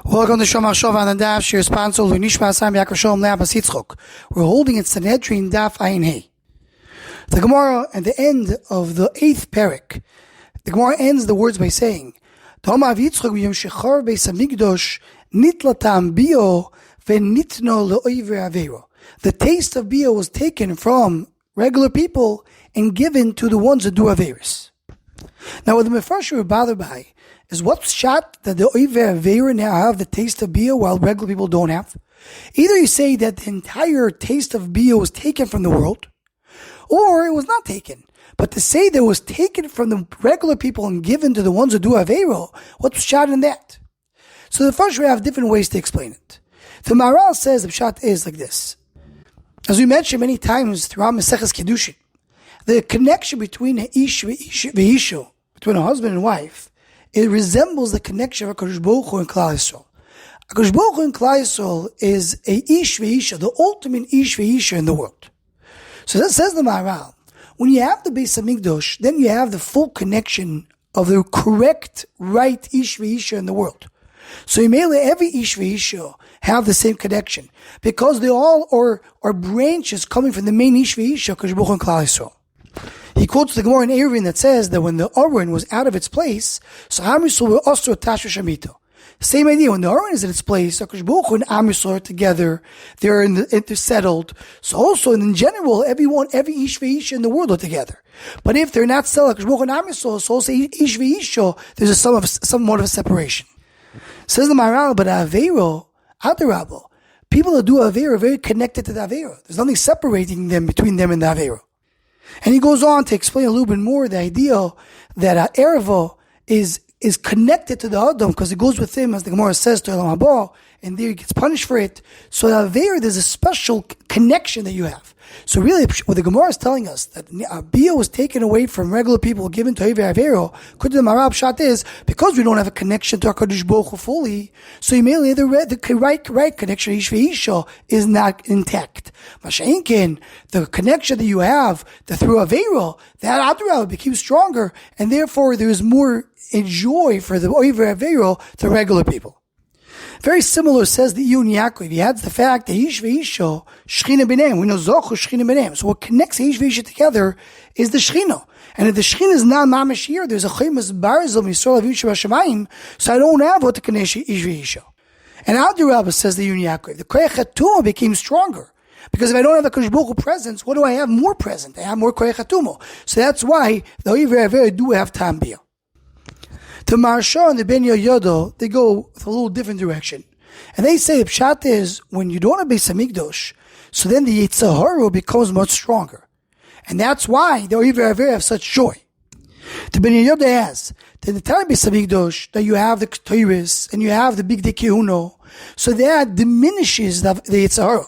Welcome to Shomar Shov on the Daf. Shir sponsor Lunishma Sam Yaakov Shalom Le'Abbas Yitzchok. We're holding in Sanhedrin Daf Ayin Hey. The Gemara at the end of the 8th parak, the Gemara ends the words by saying, "Tomav Yitzchok b'yom shechar beis hamikdosh nitlatam bio v'nitno le'oiver avero." The taste of bio was taken from regular people and given to the ones that do averis. Now, what the Mefarshim were bothered by is what's shot that the Oiver Aveira now have the taste of Biah while regular people don't have. Either you say that the entire taste of Biah was taken from the world, or it was not taken. But to say that it was taken from the regular people and given to the ones who do Aveira, what's shot in that? So the first we have different ways to explain it. The Maharal says the pshat is like this. As we mentioned many times throughout Maseches Kiddushin, the connection between a ish v'isho, between a husband and wife, it resembles the connection of HaKadosh Baruch Hu and Klal Yisrael. HaKadosh Baruch Hu and Klal Yisrael is a ish v'isha, the ultimate ish v'isha in the world. So that says the Maharal, when you have the Beis HaMikdash, then you have the full connection of the correct, right ish v'isha in the world. So every ish v'isha have the same connection, because they all are branches coming from the main ish v'isha, HaKadosh Baruch Hu and Klal Yisrael. He quotes the Gemara in Eruvin that says that when the Aron was out of its place, so Am Yisrael were also attached to Shemitah. Same idea, when the Aron is in its place, HaKadosh Baruch Hu and Am Yisrael are together, they're settled. So also in general, every ish v'isha in the world are together. But if they're not settled, HaKadosh Baruch Hu and Am Yisrael, so also ish v'isha, there's somewhat of a separation. Says the Maharal, but Aveiro, Adarabo, people that do Aveiro are very connected to the Aveiro. There's nothing separating them between them and the Aveiro. And he goes on to explain a little bit more the idea that Ereva is connected to the Adam because it goes with him, as the Gemara says, to Elam Haba, and there he gets punished for it. So that there's a special connection that you have. So really, what the Gemara is telling us, that Biah was taken away from regular people, given to Oiver Avero, according to the Maharal Pshat is, because we don't have a connection to HaKadosh Baruch Hu fully, so immediately the right connection, Ish V'Isha, is not intact. Masha'inkin, the connection that you have, that through Avero, that Adrab becomes stronger, and therefore there is more joy for the Oiver Avero to regular people. Very similar, says the Iyun Yaakov. He adds the fact that Ish v'Isha, Shechina b'neim. We know Zochu, Shechina b'neim. So what connects Ish v'Isha together is the Shechina. And if the Shechina is not mamash here, there's a Chaymas Barzel, Yisrael Aviv Shabashamayim, so I don't have what to connect Ish v'Isha. And Adirabba, says the Iyun Yaakov, the Koyach HaTumah became stronger. Because if I don't have a HaKadosh Baruch Hu presence, what do I have more present? I have more Koyach HaTumah. So that's why the Oiver Avera do have Tam Biah. The Maharsha and the Ben Yodo, they go with a little different direction. And they say the pshat is, when you don't have Beis HaMikdash, so then the Yetzer Hara becomes much stronger. And that's why the Oiver Avera have such joy. The Ben Yoda has, that in the time of Beis HaMikdash, that you have the Ketores, and you have the Big Dekihuno, so that diminishes the Yetzer Hara.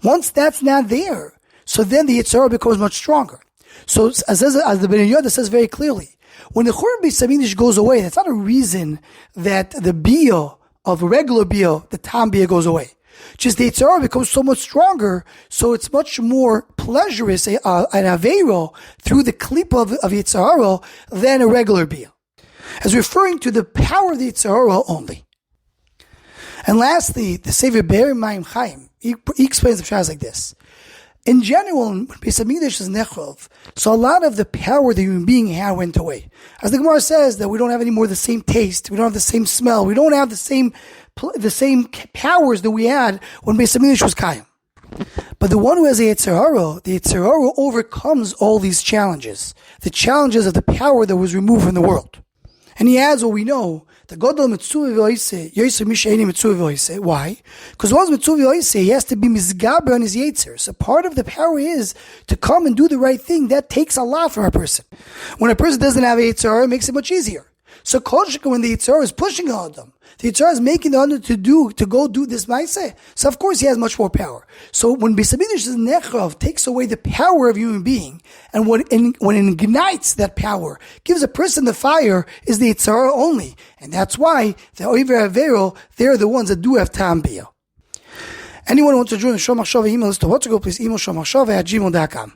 Once that's not there, so then the Yetzer Hara becomes much stronger. So as the Ben Yoda says very clearly, when the Churban Beis HaMikdash goes away, that's not a reason that the Biah of regular Biah, the Tam Biah goes away. Just the Yetzer Hara becomes so much stronger, so it's much more pleasurous, an Aveiro, through the clip of Yetzer Hara than a regular Biah. As referring to the power of the Yetzer Hara only. And lastly, the Sefer Be'er Mayim Chaim, he explains the pshat like this. In general, when Beis HaMikdash is nechov, so a lot of the power the human being had went away. As the Gemara says, that we don't have any more the same taste, we don't have the same smell, we don't have the same powers that we had when Beis HaMikdash was Kayim. But the one who has a Yetzer Hara, the Yetzer Hara overcomes all these challenges, the challenges of the power that was removed from the world. And he adds what we know, the Godel Mitzvah V'Oiseh, Yosef Mishaini Mitzvah V'Oiseh. Why? Because once Mitzvah V'Oiseh, he has to be Mizgaber on his Yetzer. So part of the power is to come and do the right thing. That takes a lot from a person. When a person doesn't have a Yetzer, it makes it much easier. So when the Yetzer is pushing Adam, the Yetzer is making the Adam to go do this Maaseh. So of course he has much more power. So when Beis HaMikdash is Nechav, takes away the power of a human being, and when it ignites that power, gives a person the fire, is the Yetzer only. And that's why the Oiver Avero, they're the ones that do have Tam Biah. Anyone who wants to join the Shomar Shova email list to what to go, please email shomarshova@gmail.com.